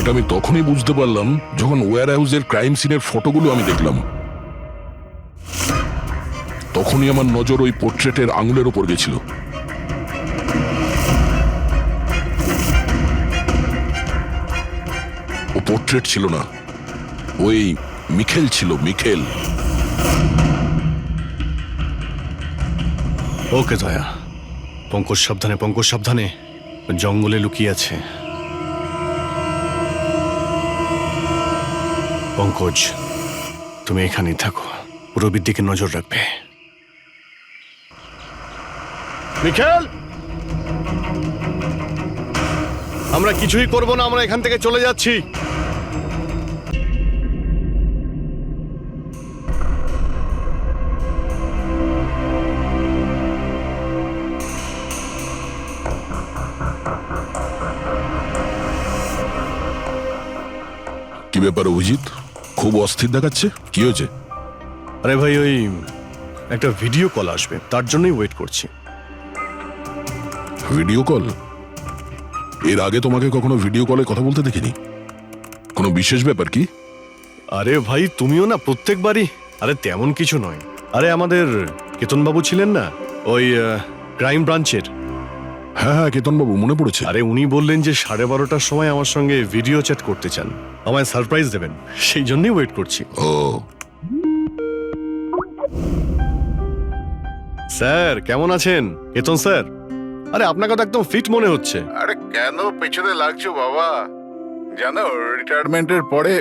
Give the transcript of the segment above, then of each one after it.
এটা আমি তখনই বুঝতে পারলাম যখন ওয়্যার হাউসের ক্রাইম সিনের ফটোগুলো আমি দেখলাম। তখনই আমার নজর ওই পোর্ট্রেটের আঙুলের ওপর গেছিল। ও পোর্ট্রেট ছিল না, ওই মিখেল ছিল, মিখেল। ওকে দয়া, পঙ্কজ সাবধানে, পঙ্কজ সাবধানে, জঙ্গলে লুকিয়ে আছে। পঙ্কজ, তুমি এখানেই থাকো, রবির দিকে নজর রাখবে। মিখেল, আমরা কিছুই করব না, আমরা এখান থেকে চলে যাচ্ছি। কি ব্যাপার অভিজিৎ, খুব অস্থির দেখাচ্ছে, কি হয়েছে? আরে ভাই, ওই একটা ভিডিও কল আসবে, তার জন্যই ওয়েট করছি। Video call? এর আগে তোমাকে কখনো ভিডিও কলে কথা বলতে দেখিনি। কোনো বিশেষ ব্যাপার কি? আরে ভাই, তুমিও না প্রত্যেকবারই। আরে তেমন কিছু নয়। আরে আমাদের কেতনবাবু ছিলেন না, ওই ক্রাইম ব্রাঞ্চের। হ্যাঁ হ্যাঁ, কেতনবাবু, মনে পড়েছে। আরে উনি বললেন যে 12:30টার সময় আমার সঙ্গে ভিডিও চ্যাট করতে চান, আমায় সারপ্রাইজ দেবেন, সেই জন্যই ওয়েট করছি। ও, স্যার কেমন আছেন? কেতন স্যার, আরে আপনাকে তো একদম ফিট মনে হচ্ছে। আরে কেন পেছনে লাগছো বাবা? জানো, রিটায়ারমেন্টের পরে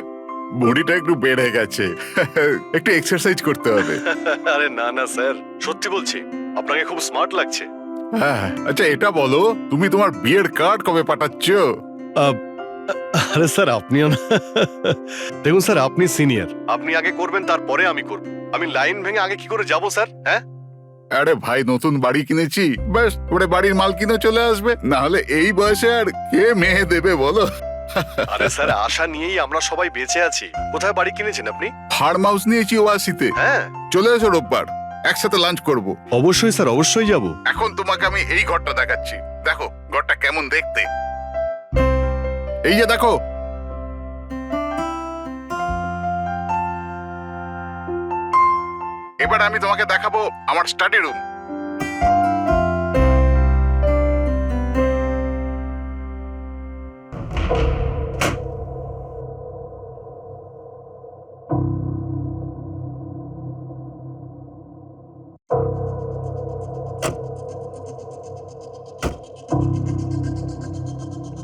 বডিটা একটু বেড়ে গেছে। একটু এক্সারসাইজ করতে হবে। আরে না না স্যার, সত্যি বলছি, আপনাকে খুব স্মার্ট লাগছে। হ্যাঁ, আচ্ছা এটা বলো, তুমি তোমার বিয়ের কার্ড কবে পাঠাচ্ছ? আরে স্যার, আপনিও না। দেখুন স্যার, আপনি সিনিয়র, আপনি আগে করবেন, তারপরে আমি করব। আমি লাইন ভেঙে আগে কি করে যাব স্যার? হ্যাঁ, আরে ভাই, নতুন বাড়ি কিনেছি, ব্যাস ওরে বাড়ির মাল কিনে চলে আসবে। না হলে এই বয়সে আর কে মেয়ে দেবে বলো? আরে স্যার, আশা নিয়েই আমরা সবাই বেঁচে আছি। কোথায় বাড়ি কিনেছেন আপনি? ফার্ম হাউস নিয়েছি ওয়াসিতে। হ্যাঁ, চলে এসো রোববার, একসাথে লাঞ্চ করব। অবশ্যই স্যার, অবশ্যই যাব। এখন তোমাকে আমি এই ঘরটা দেখাচ্ছি, দেখো ঘরটা কেমন দেখতে। এই যে দেখো, এবার আমি তোমাকে দেখাবো আমার স্টাডি রুম।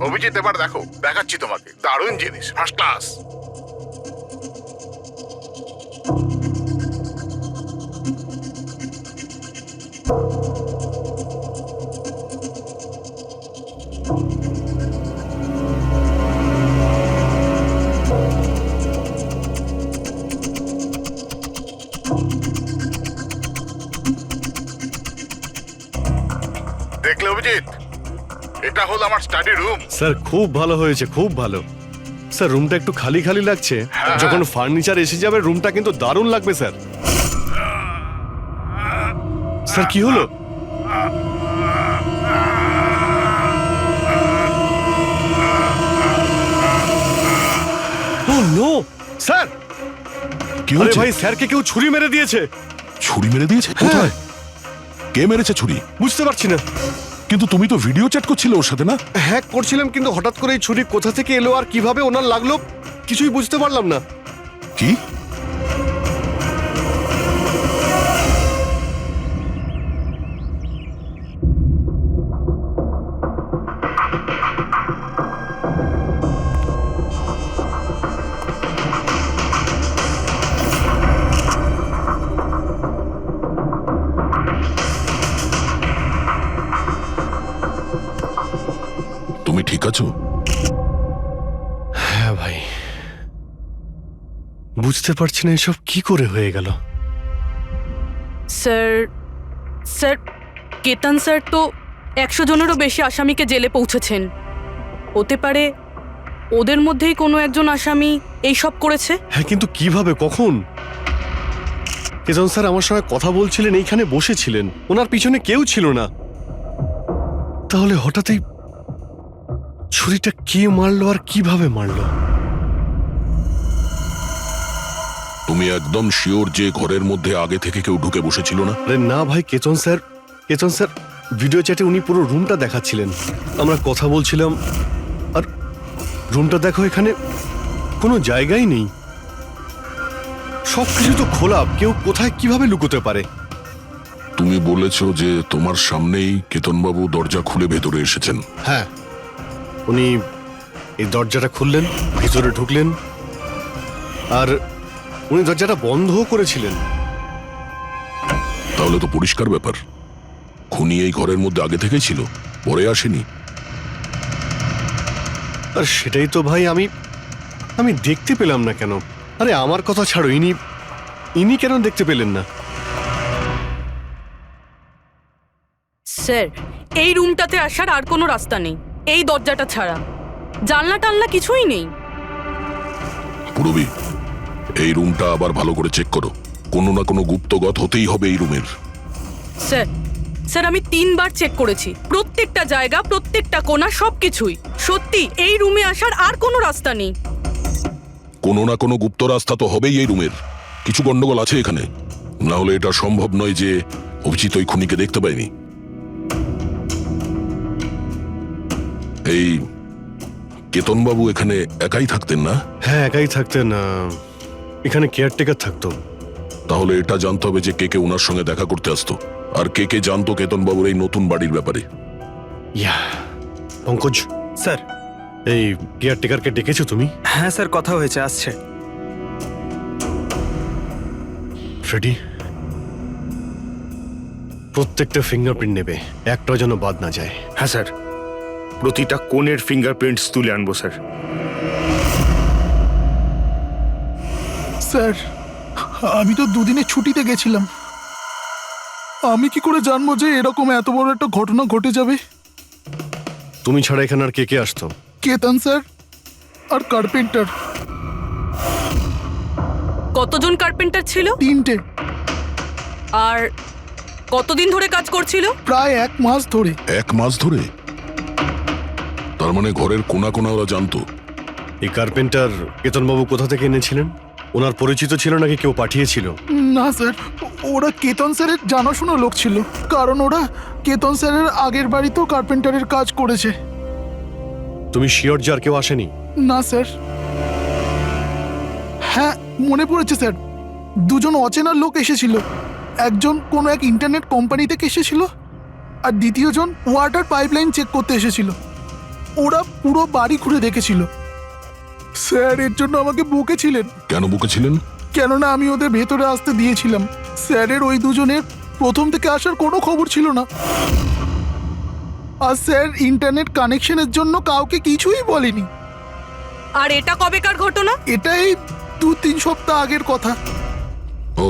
অভিজিৎ, এবার দেখো, দেখাচ্ছি তোমাকে দারুণ জিনিস, ফার্স্ট ক্লাস। দেখলে অভিজিৎ, এটা হলো আমার স্টাডি রুম। স্যার খুব ভালো হয়েছে, খুব ভালো। স্যার রুমটা একটু খালি খালি লাগছে, যখন ফার্নিচার এসে যাবে রুমটা কিন্তু দারুণ লাগবে স্যার। স্যার কি হলো? ও নো স্যার, কি আরে হয়েছে? ভাই, স্যারকে কেউ ছুরি মেরে দিয়েছে। ছুরি মেরে দিয়েছে? কোথায়? কে মেরেছে ছুরি? বুঝতে পারছি না। কিন্তু তুমি তো ভিডিও চ্যাট করছিলে ওর সাথে, না? হ্যাঁ করছিলাম, কিন্তু হঠাৎ করে এই ছুরি কোথা থেকে এলো আর কিভাবে ওনার লাগলো কিছুই বুঝতে পারলাম না। কি? তুমি ঠিক আছো? হ্যাঁ ভাই, বুঝতে পারছি না এসব কি করে হয়ে গেল। স্যার স্যার কেতন স্যার তো 100 জনেরও বেশি আসামিকে জেলে পৌঁছেছেন। হতে পারে ওদের মধ্যেই কোনো একজন আসামি এই সব করেছে। হ্যাঁ, কিন্তু কিভাবে, কখন? কেতন স্যার আমার সঙ্গে কথা বলছিলেন, এইখানে বসেছিলেন, ওনার পিছনে কেউ ছিল না। তাহলে হঠাৎই ছুরিটা কে মারলো আর কিভাবে মারলো? তুমি একদম শিওর যে ঘরের মধ্যে আগে থেকে কেউ ঢুকে বসেছিল না? আরে না ভাই, কেতন স্যার ভিডিও চ্যাটে উনি পুরো রুমটা দেখাচ্ছিলেন, আমরা কথা বলছিলাম। আর রুমটা দেখো, এখানে কোনো জায়গাই নেই, সবকিছু তো খোলা, কেউ কোথায় কিভাবে লুকোতে পারে? তুমি বলেছো যে তোমার সামনেই কেতনবাবু দরজা খুলে ভেতরে এসেছেন। হ্যাঁ, উনি এই দরজাটা খুললেন, ভিতরে ঢুকলেন, আর উনি দরজাটা বন্ধও করেছিলেন। তাহলে তো পরিষ্কার ব্যাপার, খুনি এই ঘরের মধ্যে আগে থেকেই ছিল, পরে আসেনি। আর সেটাই তো ভাই আমি দেখতে পেলাম না কেন? আরে আমার কথা ছাড়ো, ইনি কেন দেখতে পেলেন না? স্যার, এই রুমটাতে আসার আর কোনো রাস্তা নেই, এই দরজাটা ছাড়া। জানলা টানলা কিছুই নেই। পুরবি, এই রুমটা আবার ভালো করে চেক করো, কোনো না কোনো গুপ্তগত হতেই হবে এই রুমের। স্যার আমি 3 বার চেক করেছি, প্রত্যেকটা জায়গা, প্রত্যেকটা কোণা, সবকিছুই। সত্যি এই রুমে আসার আর কোনো রাস্তা নেই। কোনো না কোনো গুপ্ত রাস্তা তো হবেই এই রুমের। কিছু গন্ডগোল আছে এখানে, না হলে এটা সম্ভব নয় যে অভিজিৎ ওই খুনিকে দেখতে পায়নি। এই কেতনবাবু এখানে একাই থাকতেন না? হ্যাঁ, একাই থাকতেন, এখানে কেয়ারটেকার থাকতো। তাহলে এটা জানতে হবে যে কে কে ওনার সঙ্গে দেখা করতে আসতো, আর কে কে জানতো কেতনবাবুর এই নতুন বাড়ির ব্যাপারে। ইয়া, পঙ্কজ স্যার। এই কেয়ারটেকারকে ডেকেছো তুমি? হ্যাঁ স্যার, কথা হয়েছে, আসছে। ফ্রেডি, প্রত্যেকটা ফিঙ্গারপ্রিন্ট নেবে, একটাও যেন বাদ না যায়। হ্যাঁ স্যার, প্রতিটা কোণের ফিঙ্গারপ্রিন্টস তুলে আনবো স্যার। স্যার, আমি তো দুদিনের ছুটিতে গেছিলাম, আমি কি করে জানবো যে এরকম এত বড় একটা ঘটনা ঘটে যাবে? তুমি ছাড়া এখানে আর কে কে আসতো? কেতন স্যার আর কার্পেন্টার, কতজন কার্পেন্টার ছিল? 3টে, আর কতদিন ধরে কাজ করছিল? প্রায় 1 মাস ধরে। 1 মাস ধরে? তার মানে ঘরের কোনা কোনা ওরা জানতো। এই কার্পেন্টার কেতনবাবু কোথা থেকে এনেছিলেন? ওনার পরিচিত ছিল নাকি কেউ পাঠিয়েছিল? না স্যার, ওরা কেতন স্যারের জানাশোনা লোক ছিল, কারণ ওরা কেতন স্যারের আগের বাড়িতেও কার্পেন্টারের কাজ করেছে। তুমি শিওর যে আর কেউ আসেনি? না স্যার। হ্যাঁ, মনে পড়েছে স্যার, 2জন অচেনা লোক এসেছিল। একজন কোনো এক ইন্টারনেট কোম্পানি থেকে এসেছিল, আর দ্বিতীয়জন ওয়াটার পাইপলাইন চেক করতে এসেছিল। ওরা পুরো বাড়ি ঘুরে দেখেছিল। স্যার এর জন্য আমাকে বকেছিলেন। কেন বকেছিলেন? কেননা আমি ওদের ভেতরে আসতে দিয়েছিলাম। স্যারের ওই 2জনের প্রথম থেকে আসার কোনো খবর ছিল না, আর স্যার ইন্টারনেট কানেকশনের জন্য কাউকে কিছুই বলেনি। আর এটা কবেকার ঘটনা? এটাই 2-3 সপ্তাহ আগের কথা। ও,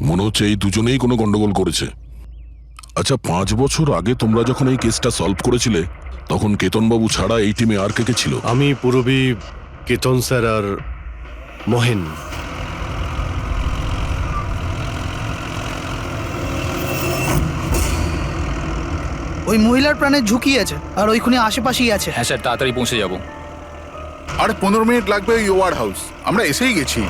মনে হচ্ছে এই দুজনেই কোনো গন্ডগোল করেছে। আচ্ছা, 5 বছর আগে তোমরা যখন এই কেসটা সলভ করেছিলে, তখন কেতনবাবু ছাড়া এই টিমে আর কে কে ছিল? আমি, পুরবী, কেতন স্যার আর মহেন। ওই মহিলার প্রাণের ঝুঁকি আছে, আর ওইখানে আশেপাশেই আছে। হ্যাঁ স্যার, তাড়াতাড়ি পৌঁছে যাব। আর 15 মিনিট লাগবে ওই ওয়ার হাউস, আমরা এসেই গেছি।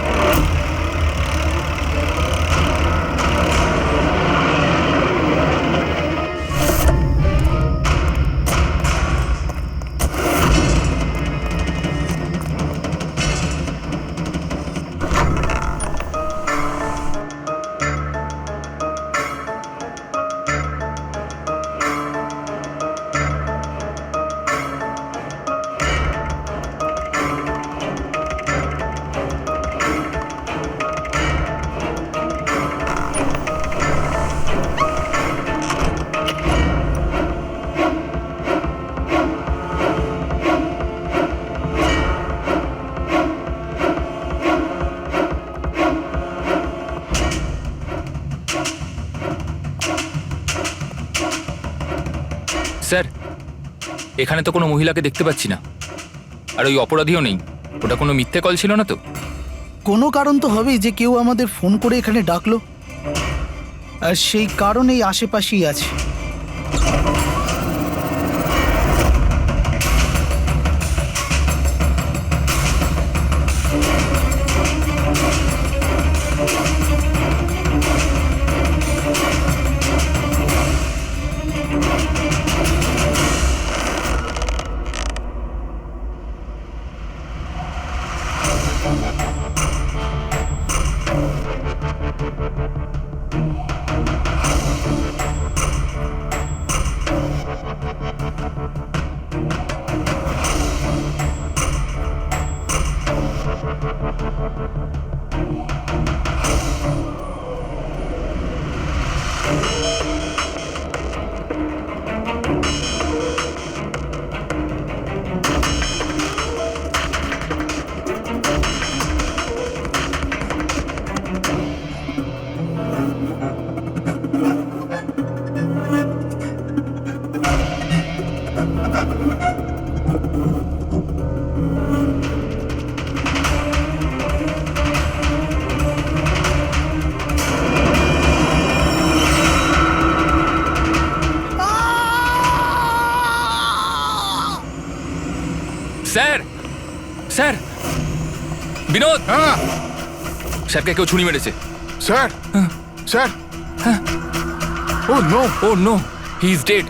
স্যার, এখানে তো কোনো মহিলাকে দেখতে পাচ্ছি না, আর ওই অপরাধীও নেই। ওটা কোনো মিথ্যে কল ছিল না তো? কোনো কারণ তো হবেই যে কেউ আমাদের ফোন করে এখানে ডাকলো, আর সেই কারণ এই আশেপাশেই আছে। স্যার স্যার বিনোদ, হ্যাঁ স্যারকে কেউ ছুরি মেরেছে। Sir sir oh no oh no, he is dead.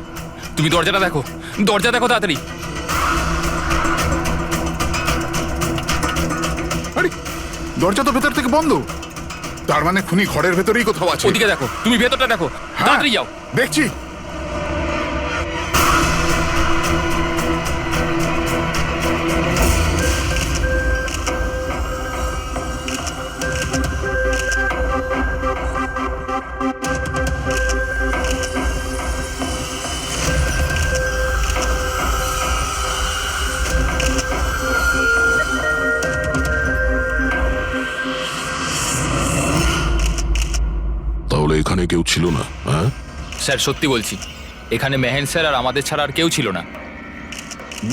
তুমি দরজাটা দেখো, দরজা দেখো তাড়াতাড়ি। আরে দরজা তো ভেতর থেকে বন্ধ, তার মানে খুনি ঘরের ভেতরেই কোথাও আছে। ওদিকে দেখো, তুমি ভেতরটা দেখো, হ্যাঁ, তাড়াতাড়ি যাও। দেখছি। তাহলে এখানে কেউ ছিল না? হ্যাঁ, স্যার সত্যি বলছি, এখানে মেহেন স্যার আর আমাদের ছাড়া আর কেউ ছিল না।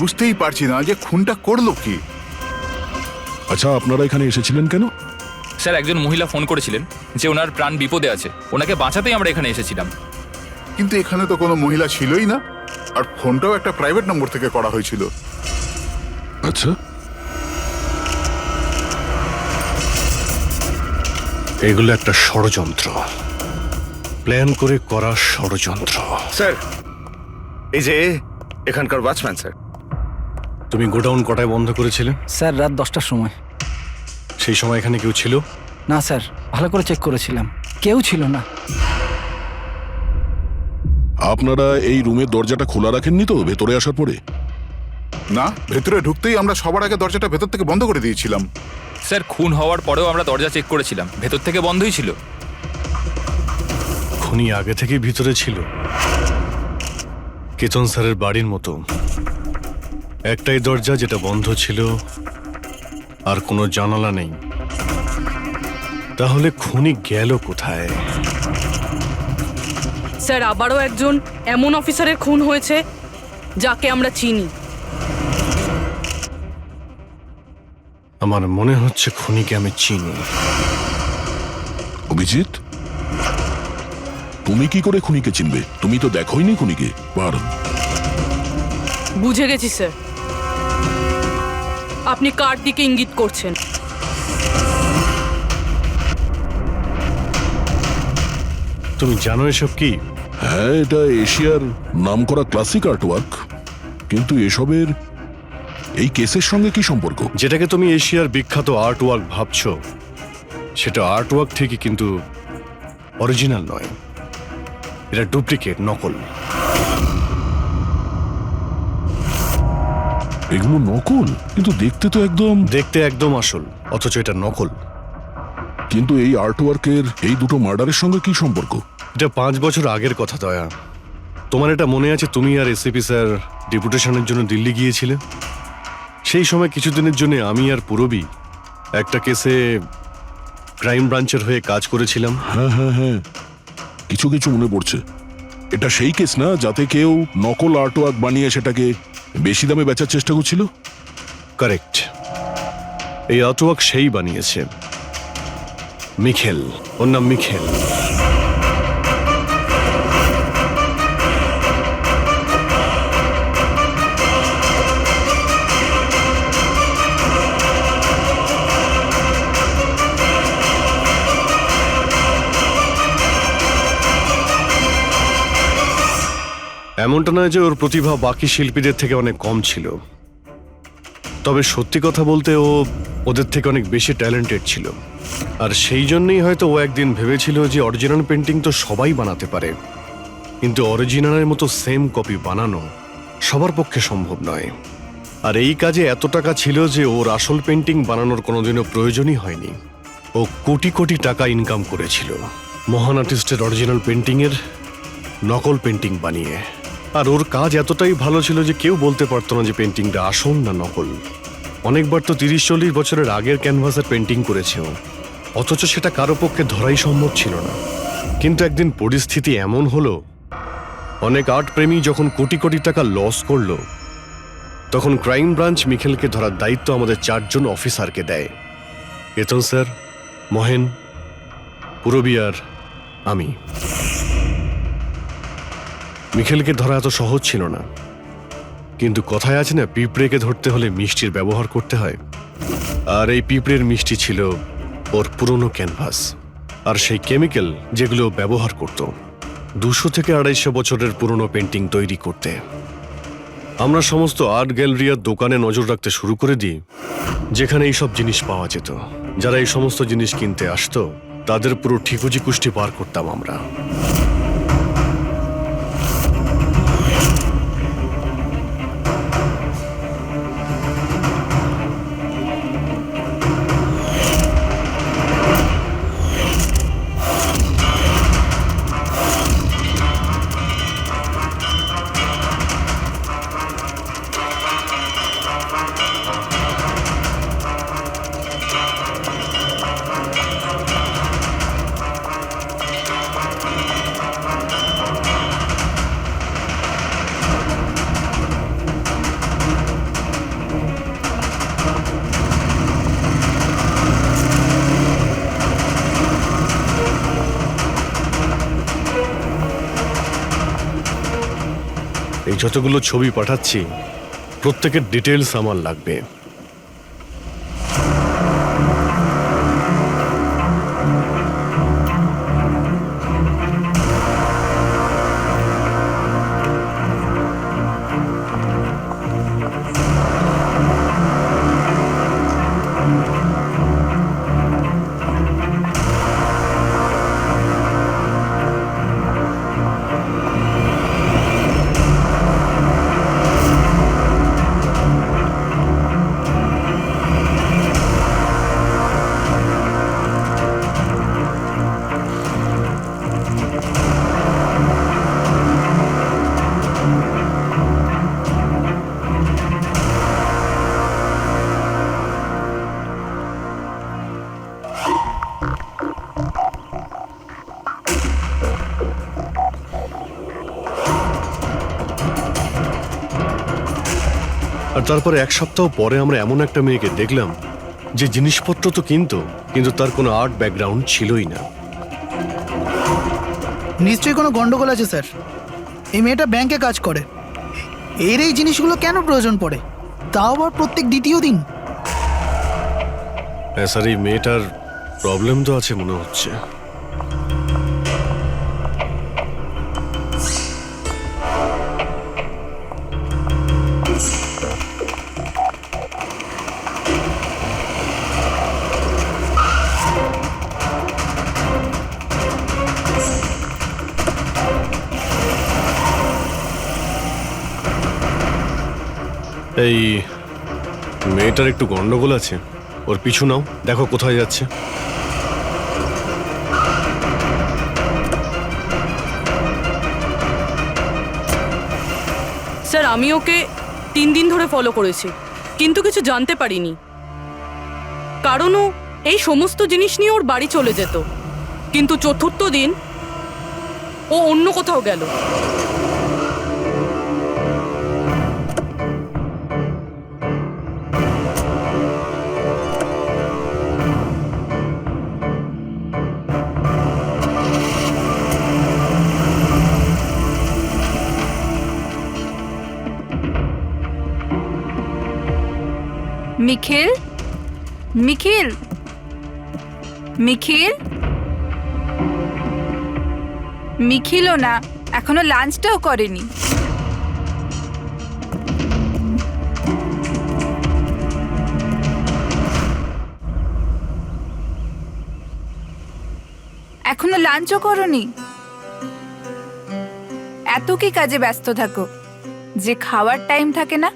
বুঝতেই পারছি না যে খুনটা করলো কি। আচ্ছা, আপনারা এখানে এসেছিলেন কেন? স্যার একজন মহিলা ফোন করেছিলেন যে ওনার প্রাণ বিপদে আছে, ওনাকে বাঁচাতেই আমরা এখানে এসেছিলাম। কিন্তু এখানে তো কোনো মহিলা ছিলই না, আর ফোনটাও একটা প্রাইভেট নম্বর থেকে করা হয়েছিল। আচ্ছা, এগুলো একটা ষড়যন্ত্র, প্ল্যান করে করা ষড়যন্ত্র। স্যার, এই যে এখানকার ওয়াচম্যান স্যার। তুমি গোডাউন কটায় বন্ধ করেছিলে? স্যার রাত 10টার সময়। সেই সময় এখানে কেউ ছিল? না স্যার, ভালো করে চেক করেছিলাম, কেউ ছিল না। আপনারা এই রুমের দরজাটা খোলা রাখেননি তো ভেতরে আসার পরে? না, ভেতরে ঢুকতেই আমরা সবার আগে দরজাটা ভেতর থেকে বন্ধ করে দিয়েছিলাম। স্যার খুন হওয়ার পরেও আমরা দরজা চেক করেছিলাম, ভেতর থেকে বন্ধই ছিল। খুনি আগে থেকেই ভিতরে ছিল, কেতন স্যারের বাড়ির মতো। একটাই দরজা যেটা বন্ধ ছিল, আর কোনো জানালা নেই। তাহলে খুনি গেল কোথায়? স্যার আবারও একজন এমন অফিসারের খুন হয়েছে যাকে আমরা চিনি। আমার মনে হচ্ছে খুনিকে আমি চিনি। অভিজিৎ, তুমি কি করে খুনিকে চিনবে? তুমি তো দেখোইনি খুনিকে। বুঝে গেছি স্যার, আপনি কার দিকে ইঙ্গিত করছেন। তুমি জানো এসব কি? হ্যাঁ, এটা এশিয়ার নামকরা ক্লাসিক আর্টওয়ার্ক, কিন্তু এসবের এই কেসের সঙ্গে কি সম্পর্ক? যেটাকে তুমি এশিয়ার বিখ্যাত আর্ট ওয়ার্ক ভাবছো, সেটা আর্ট ওয়ার্ক ঠিকই, কিন্তু অরিজিনাল নয়। এটা ডুপ্লিকেট, নকল। এগুলো নকল, কিন্তু দেখতে তো দেখতে একদম আসল, অথচ এটা নকল। কিন্তু এই আর্টওয়ার্কের এই দুটো মার্ডারের সঙ্গে কি সম্পর্ক? এটা 5 বছর আগের কথা দয়া। তোমার এটা মনে আছে, তুমি আর এসিপি স্যার ডেপুটেশনের জন্য দিল্লি গিয়েছিলে? সেই সময় কিছুদিনের জন্য আমি আর পুরবী একটা কেসে ক্রাইম ব্রাঞ্চের হয়ে কাজ করেছিলাম। হ্যাঁ হ্যাঁ হ্যাঁ, কিছু কিছু মনে পড়ছে। এটা সেই কেস না যাতে কেউ নকল আর্টওয়ার্ক বানিয়ে সেটাকে বেশি দামে বেচার চেষ্টা করছিল? কারেক্ট, এই আর্টওয়ার্ক সেই বানিয়েছে, মিখেল। ওর নাম মিখেল। এমনটা নয় যে ওর প্রতিভা বাকি শিল্পীদের থেকে অনেক কম ছিল, তবে সত্যি কথা বলতে ও ওদের থেকে অনেক বেশি ট্যালেন্টেড ছিল। আর সেই জন্যই হয়তো ও একদিন ভেবেছিল যে অরিজিনাল পেন্টিং তো সবাই বানাতে পারে, কিন্তু অরিজিনালের মতো সেম কপি বানানো সবার পক্ষে সম্ভব নয়। আর এই কাজে এত টাকা ছিল যে ওর আসল পেন্টিং বানানোর কোনোদিনও প্রয়োজনই হয়নি। ও কোটি কোটি টাকা ইনকাম করেছিল মহান আর্টিস্টের অরিজিনাল পেন্টিংয়ের নকল পেন্টিং বানিয়ে। আর ওর কাজ এতটাই ভালো ছিল যে কেউ বলতে পারতো না যে পেন্টিংটা আসল না নকল। অনেকবার তো 30-40 বছরের আগের ক্যানভাসের পেন্টিং করেছে ও, অথচ সেটা কারো পক্ষে ধরাই সম্ভব ছিল না। কিন্তু একদিন পরিস্থিতি এমন হলো, অনেক আর্ট প্রেমী যখন কোটি কোটি টাকা লস করলো, তখন ক্রাইম ব্রাঞ্চ মিখেলকে ধরার দায়িত্ব আমাদের 4 জন অফিসারকে দেয়। কেতন স্যার, মহেন, পুরবী আর আমি। মিখেলকে ধরা এত সহজ ছিল না, কিন্তু কথায় আছে না, পিঁপড়েকে ধরতে হলে মিষ্টির ব্যবহার করতে হয়। আর এই পিঁপড়ের মিষ্টি ছিল ওর পুরনো ক্যানভাস আর সেই কেমিক্যাল যেগুলো ব্যবহার করত 200 থেকে 250 বছরের পুরনো পেন্টিং তৈরি করতে। আমরা সমস্ত আর্ট গ্যালারি আর দোকানে নজর রাখতে শুরু করে দিই যেখানে এইসব জিনিস পাওয়া যেত। যারা এই সমস্ত জিনিস কিনতে আসতো তাদের পুরো ঠিকুজি কুষ্টি পার করতাম আমরা। এই যতগুলো ছবি পাঠাচ্ছি প্রত্যেকের ডিটেলস আমার লাগবে। আর তারপরে 1 সপ্তাহ পরে আমরা এমন একটা মেয়েকে দেখলাম যে জিনিসপত্র তো কিন্তু তার কোনো আর্ট ব্যাকগ্রাউন্ড ছিলই না। নিশ্চয়ই কোনো গন্ডগোল আছে স্যার। এই মেয়েটা ব্যাংকে কাজ করে, এর এই জিনিসগুলো কেন প্রয়োজন পড়ে, তাও আবার প্রত্যেক দ্বিতীয় দিন? হ্যাঁ স্যার, এই মেয়েটার প্রবলেম তো আছে মনে হচ্ছে। এই মেয়েটার একটু গন্ডগোল আছে, ওর পিছু নাও, দেখো কোথায় যাচ্ছে। স্যার, আমি ওকে 3 দিন ধরে ফলো করেছি, কিন্তু কিছু জানতে পারিনি। কারণ ও এই সমস্ত জিনিস নিয়ে ওর বাড়ি চলে যেত, কিন্তু 4র্থ দিন ও অন্য কোথাও গেল। মিখেল, মিখেল, মিখেল, মিখিলও না, এখনো লাঞ্চটাও করেনি। এখনো লাঞ্চও করনি? এত কি কাজে ব্যস্ত থাকো যে খাওয়ার টাইম থাকে না?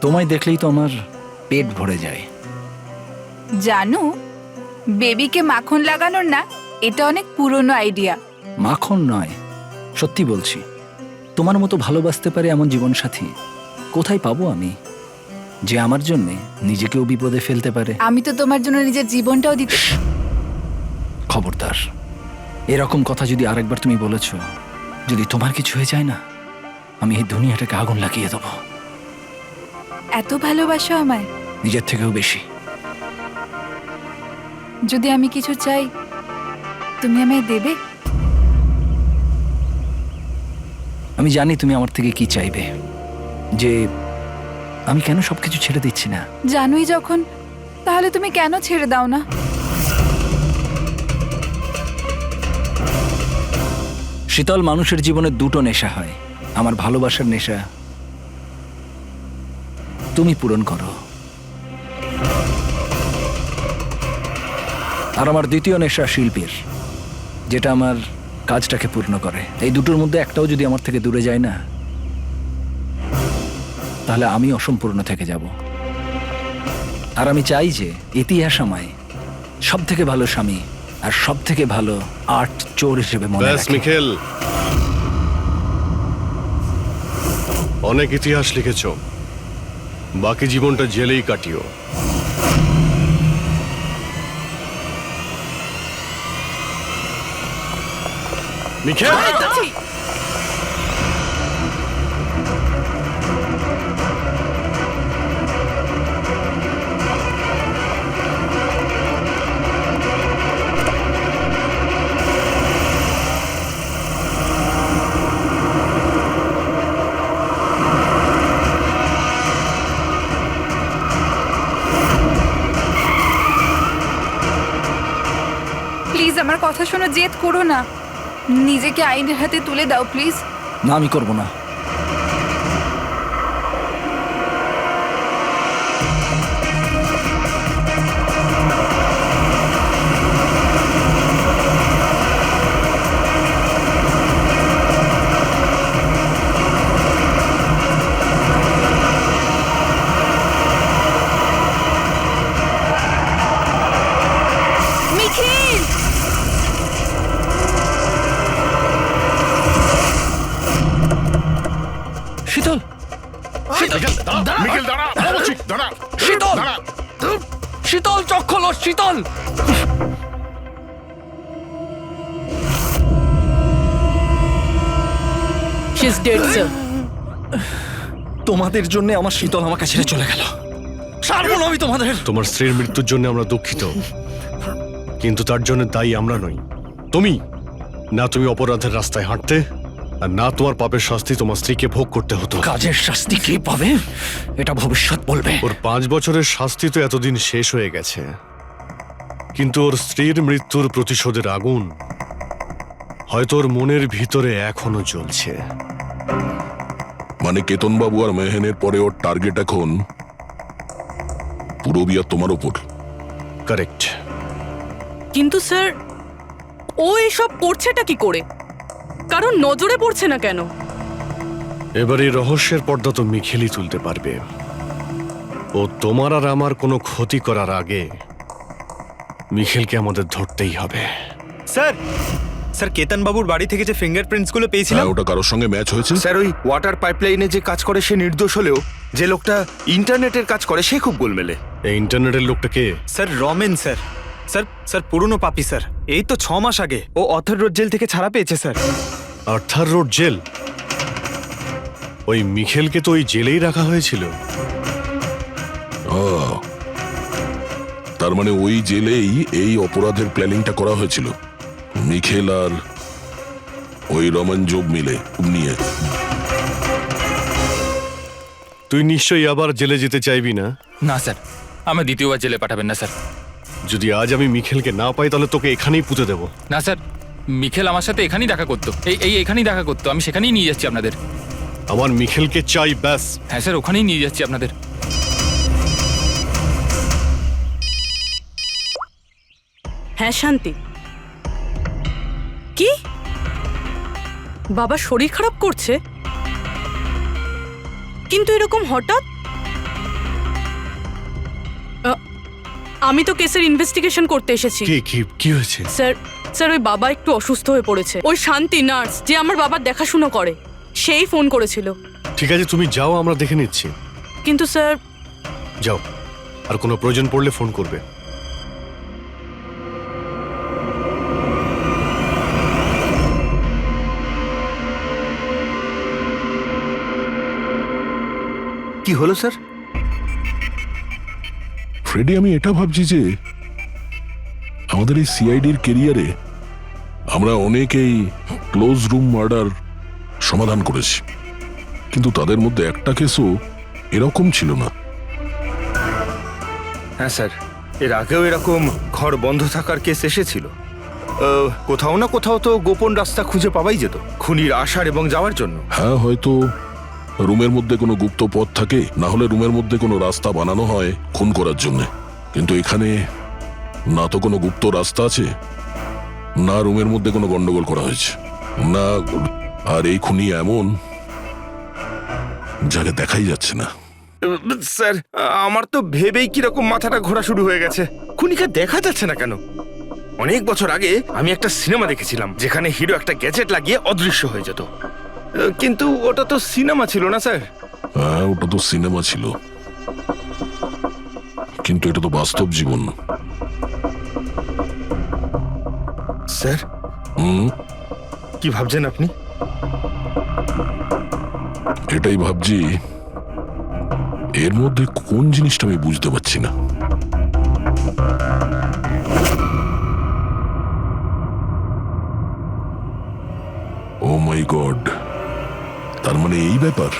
তোমায় দেখলেই তো আমার পেট ভরে যায়। জানো, বেবিকে মাখন লাগানোর না, এটা অনেক পুরনো আইডিয়া। মাখন নয়, সত্যি বলছি, তোমার মতো ভালোবাসতে পারে এমন জীবনসাথী কোথায় পাবো আমি, যে আমার জন্যে নিজেকেও বিপদে ফেলতে পারে। আমি তো তোমার জন্য নিজের জীবনটাও দিতে। খবরদার, এরকম কথা যদি আরেকবার তুমি বলেছ, যদি তোমার কিছু হয়ে যায় না, আমি এই দুনিয়াটাকে আগুন লাগিয়ে দেবো। এত ভালোবাসো আমায়? নিজের থেকেও বেশি। যদি আমি কিছু চাই, তুমি আমায় দেবে? আমি জানি তুমি আমার থেকে কি চাইবে, যে আমি কেন সবকিছু ছেড়ে দিচ্ছি না। জানোই যখন, তাহলে তুমি কেন ছেড়ে দাও না? শীতল, মানুষের জীবনে দুটো নেশা হয়, আমার ভালোবাসার নেশা তুমি পূরণ করো, আর আমার দ্বিতীয় নেশা শিল্পীর, যেটা আমার কাজটাকে পূর্ণ করে। এই দুটোর মধ্যে একটাও যদি আমার থেকে দূরে যায় না, তাহলে আমি অসম্পূর্ণ থেকে যাব। আর আমি চাই যে ইতিহাস আমায় সব থেকে ভালো স্বামী আর সব থেকে ভালো আর্ট চোর হিসেবে মনে ব্যাস রাখে। মিখেল, অনেক ইতিহাস লিখেছ, বাকি জীবনটা জেলেই কাটিও। মিখেল, প্লিজ আমার কথা শোনো, জেদ করো না। নিজেকে আইনের হাতে তুলে দাও প্লিজ। না, আমি করব না। নিখিল! শীতল, মিখেল দাঁড়া, বলছি, দাঁড়া, শীতল! দাঁড়া। শীতল, চোখ খোলো, শীতল! She is dead, sir. তোমাদের জন্য আমার শীতল আমাকে ছেড়ে চলে গেল। ছাড়বো না আমি তোমাদের। তোমার স্ত্রীর মৃত্যুর জন্য আমরা দুঃখিত, কিন্তু তার জন্য দায়ী আমরা নই, তুমি। না তুমি অপরাধের রাস্তায় হাঁটতে, আর না তোমার পাপের শাস্তি তোমার স্ত্রীকে ভোগ করতে হতো। কাজের শাস্তি কে পাবে এটা ভবিষ্যৎ বলবে। ওর 5 বছরের শাস্তি তো এতদিন শেষ হয়ে গেছে, কিন্তু ওর স্ত্রীর মৃত্যুর প্রতিশোধের আগুন হয়তো ওর মনের ভিতরে এখনো জ্বলছে। মানে কেতনবাবু আর মেহেনের পরে ওর টার্গেট এখন পুরবী আর তোমার ওপর। কারেক্ট। কিন্তু স্যার, ও এসব করছেটা কি করে? কারণ নজরে পড়ছে না কেন? এবার এই রহস্যের পর্দা তো মিখেলই তুলতে পারবে। ও তোমার আর আমার কোনো ক্ষতি করার আগে মিখেলকে আমাদের ধরতেই হবে। স্যার, স্যার কেতন বাবুর বাড়ি থেকে যে ফিঙ্গারপ্রিন্টস গুলো পেয়েছিলাম, হ্যাঁ, ওটা কারোর সঙ্গে ম্যাচ হয়েছে? স্যার, ওই ওয়াটার পাইপলাইনে যে কাজ করে সে নির্দোষ হলেও যে লোকটা ইন্টারনেটের কাজ করে সে খুব গোলমেলে। এই ইন্টারনেটের লোকটা কে? Sir Ramen sir. Sir sir পুরনো পাপি স্যার। এই তো 6 মাস আগে ও অথর রোড জেল থেকে ছাড়া পেয়েছে স্যার। Arthur road jail? ওই মিখেলকে তো ওই জেলেই রাখা হয়েছিল। তার মানে ওই জেলেই এই অপরাধের প্ল্যানিংটা করা হয়েছিল, মিখেল আর ওই রমন জব মিলে নিয়ে। তুই নিশ্চয়ই আবার জেলে যেতে চাইবি না? না স্যার, আমার দ্বিতীয়বার জেলে পাঠাবেন না স্যার। যদি আজ আমি মিখেলকে না পাই তাহলে তোকে এখানেই পুঁতে দেবো। না স্যার, মিখেল আমার সাথে এখানেই দেখা করতো, এখানেই দেখা করতো। আমি সেখানেই নিয়ে যাচ্ছি আপনাদের। আমার মিখেলকে চাই, ব্যাস। হ্যাঁ স্যার, ওখানেই নিয়ে যাচ্ছি আপনাদের। হ্যাঁ শান্তি, কি বাবা শরীর খারাপ করছে? কিন্তু এরকম হঠাৎ? আমি তো কেসের ইনভেস্টিগেশন করতে এসেছি। কি হয়েছে? স্যার ওই বাবা একটু অসুস্থ হয়ে পড়েছে। ওই শান্তি নার্স যে আমার বাবার দেখাশুনো করে সেই ফোন করেছিল। ঠিক আছে, তুমি যাও, আমরা দেখে নিচ্ছি। কিন্তু স্যার। যাও, আর কোনো প্রয়োজন পড়লে ফোন করবে। কি হলো স্যার? ফ্রেডি, আমি এটা ভাবছি যে আমাদের এই সিআইডির কেরিয়ারে আমরা অনেকেই ক্লোজ রুম মার্ডার সমাধান করেছি, কিন্তু তাদের মধ্যে একটা কেসও এরকম ছিল না। হ্যাঁ স্যার, এর আগেও এরকম ঘর বন্ধ থাকার কেস এসেছিল। কোথাও না কোথাও তো গোপন রাস্তা খুঁজে পাওয়াই যেত খুনির আসার এবং যাওয়ার জন্য। হ্যাঁ, হয়তো রুমের মধ্যে কোনো গুপ্ত পথ থাকে, না হলে রুমের মধ্যে কোনো রাস্তা বানানো হয় খুন করার জন্য। কিন্তু এখানে না তো কোনো গুপ্ত রাস্তা আছে, না রুমের মধ্যে কোনো গন্ডগোল করা হয়েছে, না। আর এই খুনি এমন যাকে দেখাই যাচ্ছে না। স্যার, আমার তো ভেবেই কিরকম মাথাটা ঘোরা শুরু হয়ে গেছে। খুনিকে দেখা যাচ্ছে না কেন? অনেক বছর আগে আমি একটা সিনেমা দেখেছিলাম যেখানে হিরো একটা গ্যাজেট লাগিয়ে অদৃশ্য হয়ে যেত, কিন্তু ওটা তো সিনেমা ছিল না স্যার। হ্যাঁ, ওটা তো সিনেমা ছিল, কিন্তু এটা তো বাস্তব জীবন। স্যার, কি ভাবছেন আপনি? এটাই ভাবছি, এর মধ্যে কোন জিনিসটা আমি বুঝতে পারছি না। ও মাই গড, তার মানে এই ব্যাপার।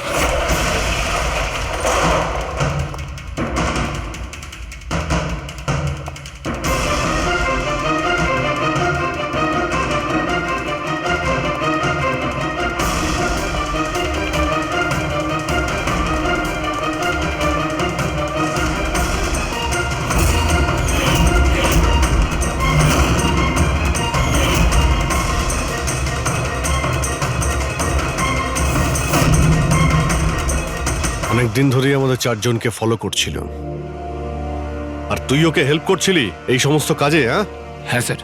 অনেকদিন ধরেই আমাদের চারজনকে ফলো করছিল, আর তুই ওকে হেল্প করছিলি এই সমস্ত কাজে? হ্যাঁ স্যার।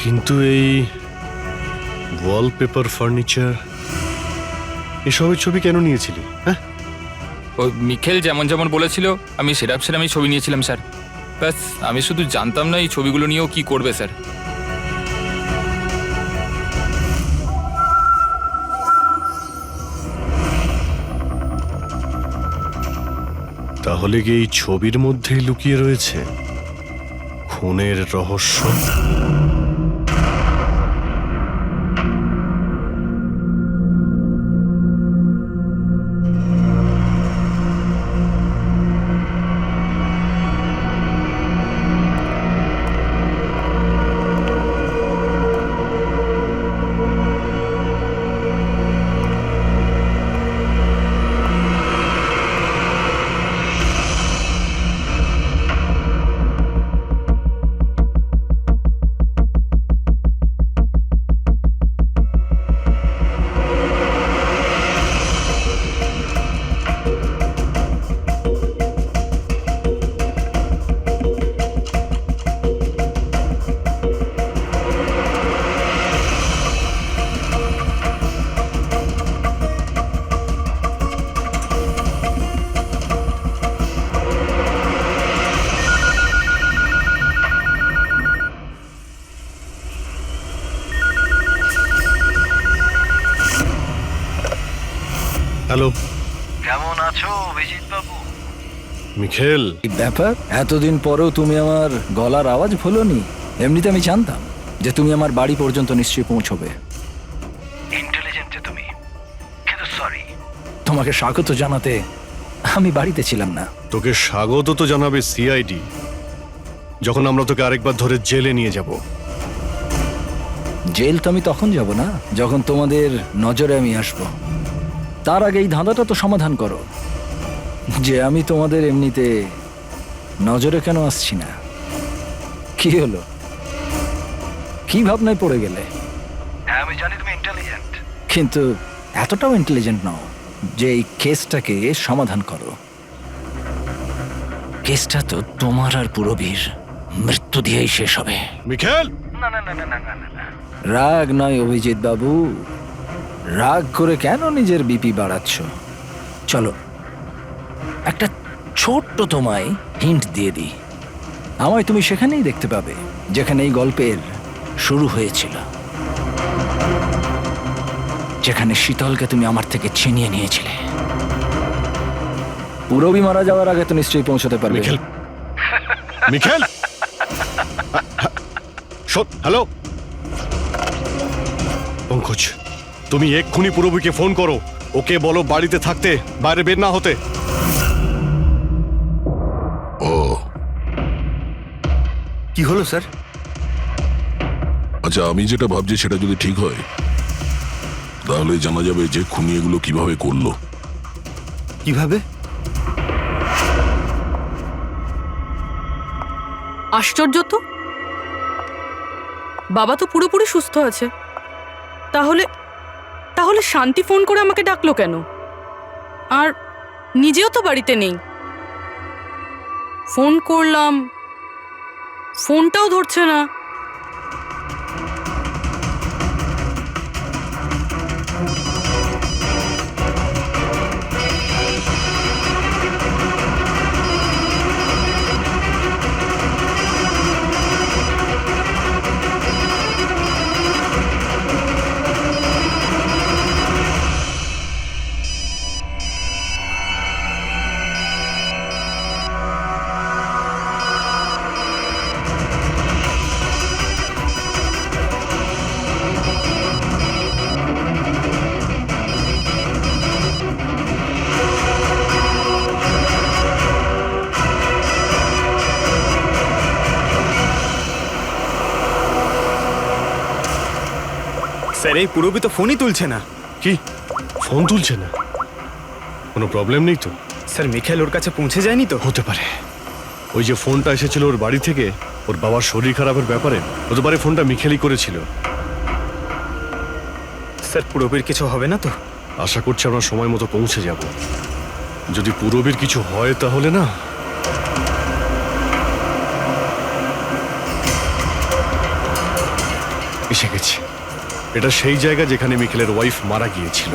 কিন্তু এই ওয়ালপেপার, ফার্নিচার, এসবের ছবি কেন নিয়েছিলি? হ্যাঁ, ওই মিখেল যেমন যেমন বলেছিল আমি সেরামই ছবি নিয়েছিলাম স্যার। ব্যাস, আমি শুধু জানতাম না এই ছবিগুলো নিয়েও কি করবে স্যার। তাহলে কি এই ছবির মধ্যেই লুকিয়ে রয়েছে খুনের রহস্য? হ্যালো, কেমন আছো অভিজিৎ বাবু? মিখেল, এই ব্যাপার, এতদিন পরেও তুমি আমার গলার আওয়াজ ভোলোনি। এমনিতে আমি জানতাম যে তুমি আমার বাড়ি পর্যন্ত নিশ্চয়ই পৌঁছবে। ইন্টেলিজেন্ট তুমি, কিন্তু সরি, তোমাকে স্বাগত জানাতে আমি বাড়িতে ছিলাম না। তোকে স্বাগত তো জানাবে সিআইডি, যখন আমরা তোকে আরেকবার ধরে জেলে নিয়ে যাব। জেল তো আমি তখন যাব না যখন তোমাদের নজরে আমি আসব। তার আগে এই ধাঁধাটা তো সমাধান করো যে আমি তোমাদের এমনিতে নজরে কেন আসছি না। কি হলো, কি ভাবনায় পড়ে গেলে? হ্যাঁ, আমি জানি তুমি ইন্টেলিজেন্ট, কিন্তু এতটাও ইন্টেলিজেন্ট নও যে এই কেসটাকে সমাধান করো। কেসটা তো তোমার আর পুরবীর মৃত্যু দিয়েই শেষ হবে। মিখেল, রাগ নয় অভিজিৎ বাবু, রাগ করে কেন নিজের বিপি বাড়াচ্ছ? চলো একটা ছোট্ট তোমায় হিন্ট দিয়ে দিই। আমায় তুমি সেখানেই দেখতে পাবে যেখানে এই গল্পের শুরু হয়েছিল, যেখানে শীতলকে তুমি আমার থেকে ছিনিয়ে নিয়েছিলে। পুরবী মারা যাওয়ার আগে তো নিশ্চয়ই পৌঁছতে পারবে। মিখেল, মিখেল, হ্যালো পঙ্কজ, তুমি এক্ষুনি পুরবীকে ফোন করো, ওকে বলো বাড়িতে থাকতে, বাইরে বের না হতে। ও কি হলো স্যার? আচ্ছা, আমি যেটা ভাবছি সেটা যদি ঠিক হয় তাহলে জানা যাবে যে খুনি এগুলো কিভাবে করলো। কিভাবে? আশ্চর্য তো, বাবা তো পুরোপুরি সুস্থ আছে, তাহলে তাহলে শান্তি ফোন করে আমাকে ডাকলো কেন? আর নিজেও তো বাড়িতে নেই। ফোন করলাম, ফোনটাও ধরছে না। স্যার, এই পুরবী তো ফোনই তুলছে না। কি, ফোন তুলছে না? কোনো প্রবলেম নেই তো? স্যার, মিখেল ওর কাছে পৌঁছে যায়নি তো? হতে পারে ওই যে ফোনটা এসেছিল ওর বাড়ি থেকে ওর বাবার শরীর খারাপের ব্যাপারে, হতে পারে ফোনটা মিখেলই করেছিল। স্যার, পুরবীর কিছু হবে না তো? আশা করছি আমরা সময় মতো পৌঁছে যাব। যদি পুরবীর কিছু হয় তাহলে না, এসে গেছি। এটা সেই জায়গা যেখানে মিখেলের ওয়াইফ মারা গিয়েছিল।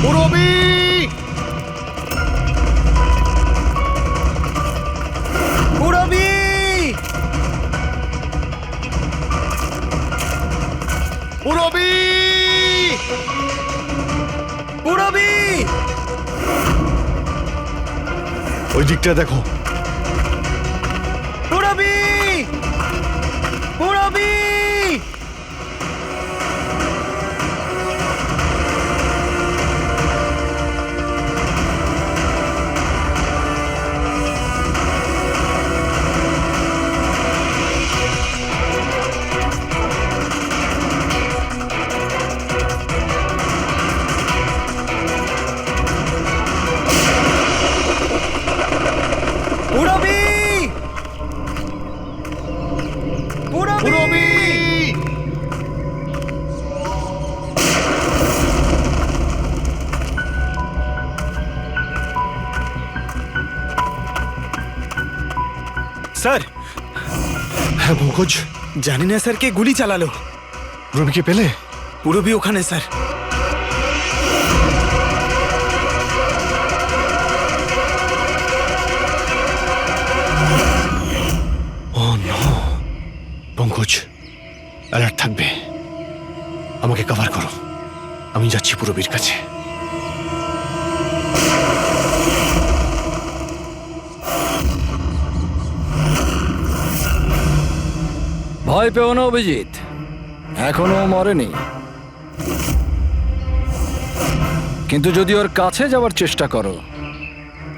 পুরবী! পুরবী! পুরবী! পুরবী! ওই দিকটা দেখো। পুরবী! পুরবী! স্যার, হ্যাঁ পঙ্কজ, জানি না স্যার কে গুলি চালালো। পুরবীকে পেলে? পুরবী ওখানে sir. Oh no, Pankaj alert থাকবে। আমাকে কভার করো, আমি যাচ্ছি পুরবীর কাছে। ভয় পেও না অভিজিৎ, এখনো ও মরেনি। কিন্তু যদি ওর কাছে যাওয়ার চেষ্টা করো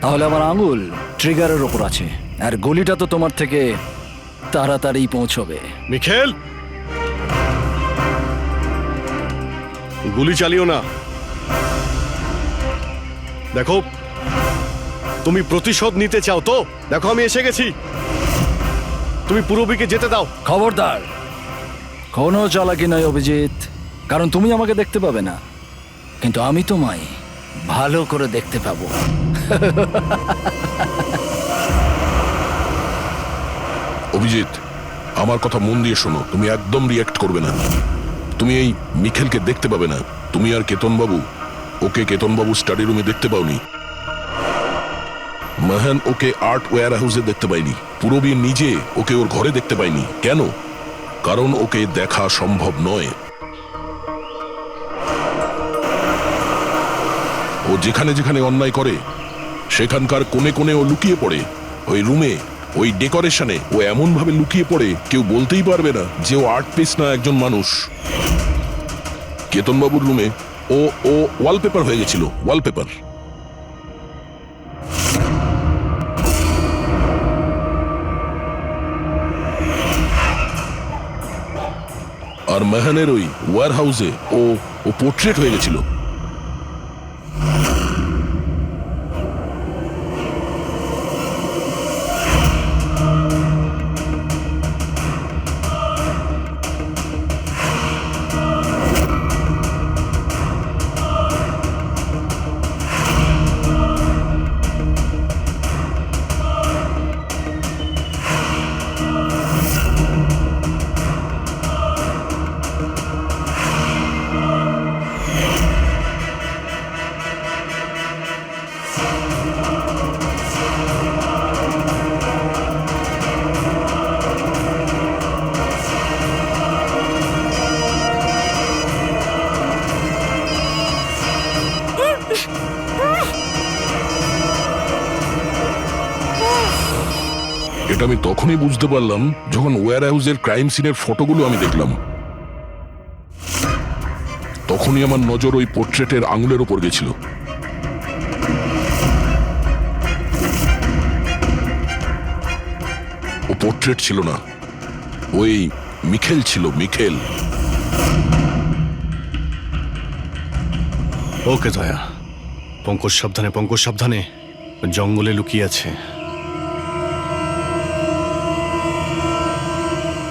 তাহলে আমার আঙুল ট্রিগারের ওপর আছে, আর গুলিটা তো তোমার থেকে তাড়াতাড়ি পৌঁছবে। মিখেল, গুলি চালিও না। দেখো, তুমি প্রতিশোধ নিতে চাও তো? দেখো আমি এসে গেছি, তুমি পুরবীকে যেতে দাও। খবরদার, কোনো চালাকি নয় অভিজিৎ, কারণ তুমি আমাকে দেখতে পাবে না, কিন্তু আমি তোমায় ভালো করে দেখতে পাবো। অভিজিৎ, আমার কথা মন দিয়ে শোনো, তুমি একদম রিয়াক্ট করবে না। তুমি এই মিখেলকে দেখতে পাবে না। তুমি আর কেতনবাবু, ওকে কেতনবাবু স্টাডি রুমে দেখতে পাওনি। মাহান ওকে আর্ট ওয়্যার হাউসে দেখতে পাইনি। পুরবী নিজে ওকে ওর ঘরে দেখতে পাইনি। কেন? কারণ ওকে দেখা সম্ভব নয়। ও যেখানে যেখানে অন্যায় করে সেখানকার কোণে কোণে ও লুকিয়ে পড়ে। ওই রুমে, ওই ডেকোরেশনে ও এমন ভাবে লুকিয়ে পড়ে কেউ বলতেই পারবে না যে ও আর্ট পিস না একজন মানুষ। কেতনবাবুর রুমে ও ও ওয়ালপেপার হয়ে গেছিল, ওয়ালপেপার। আর মেহানের ওই ওয়্যার হাউসে ও ও পোর্ট্রেট হয়ে গেছিল। এটা আমি তখনই বুঝতে পারলাম যখন ওয়্যার হাউসের ক্রাইম সিনের ফটোগুলো আমি দেখলাম। তখনই আমার নজর ওই পোর্ট্রেটের আঙুলের ওপর গেছিল। ও পোর্ট্রেট ছিল না, ওই মিখেল ছিল, মিখেল। ওকে দয়া, পঙ্কজ সাবধানে, পঙ্কজ সাবধানে, জঙ্গলে লুকিয়ে আছে।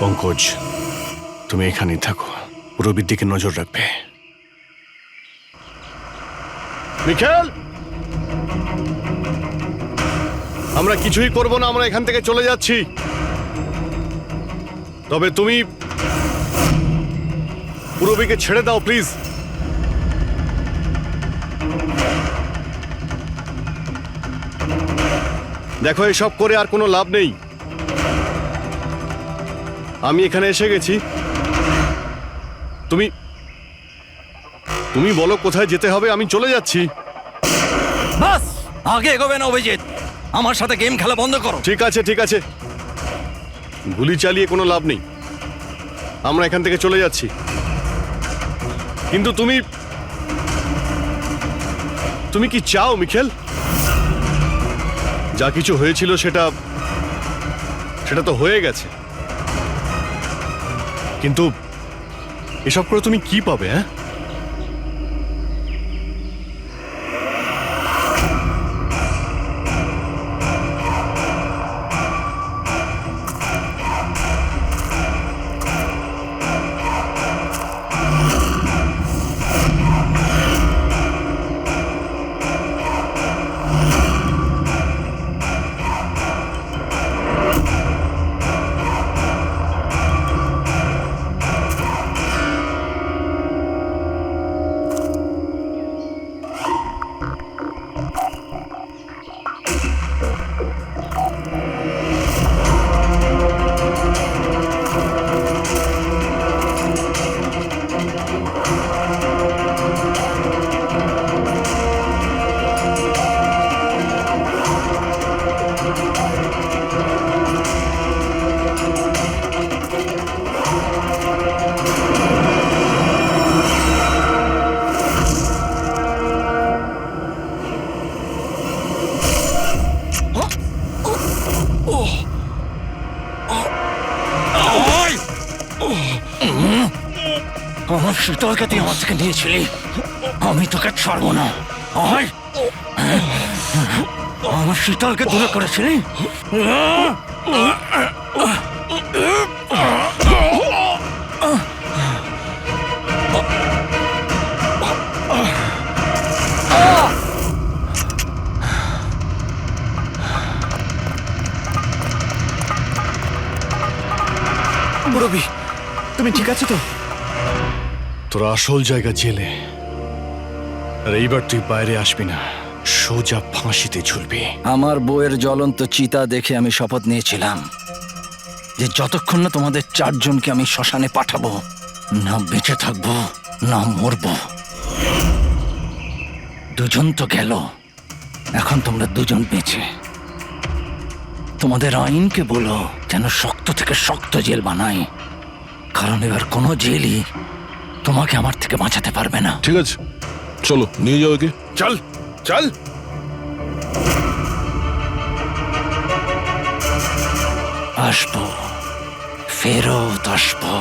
পঙ্কজ, তুমি এখানেই থাকো, পুরবীর দিকে নজর রাখবে। মিখেল, আমরা কিছুই করব না, আমরা এখান থেকে চলে যাচ্ছি। তবে তুমি পুরবীকে ছেড়ে দাও প্লিজ। দেখো, এসব করে আর কোনো লাভ নেই। আমি এখানে এসে গেছি, তুমি তুমি বলো কোথায় যেতে হবে, আমি চলে যাচ্ছি। বাস, আগে এগোবে না অভিজিৎ, আমার সাথে গেম খেলা বন্ধ করো। ঠিক আছে, ঠিক আছে, গুলি চালিয়ে কোনো লাভ নেই, আমরা এখান থেকে চলে যাচ্ছি। কিন্তু তুমি তুমি কি চাও মিখেল? যা কিছু হয়েছিল সেটা সেটা তো হয়ে গেছে, কিন্তু এসব করে তুমি কি পাবে? হ্যাঁ, আমার শীতলকে তুই আমার থেকে নিয়েছিলি, আমি তোকে ছাড়বো না। আয়, আমার শীতলকে দূরে করেছিলি। রবি, তুমি ঠিক আছো তো? তোর আসল জায়গা জেলে, আর এইবার তুই বাইরে আসবি না, সোজা ফাঁসিতে ঝুলবি। আমার বউয়ের জ্বলন্ত চিতা দেখে আমি শপথ নিয়েছিলাম যে যতক্ষণ না তোমাদের চারজনকে আমি শ্মশানে পাঠাবো, না বেঁচে থাকবো না মরবো। দুজন তো গেল, এখন তোমরা দুজন বেঁচে। তোমাদের আইনকে বলো যেন শক্ত থেকে শক্ত জেল বানাই, কারণ এবার কোনো জেলই তোমাকে আমার থেকে বাঁচাতে পারবে না। ঠিক আছে, চলো নিয়ে যাও একে। চল চল। আসবো, ফেরত আসবো।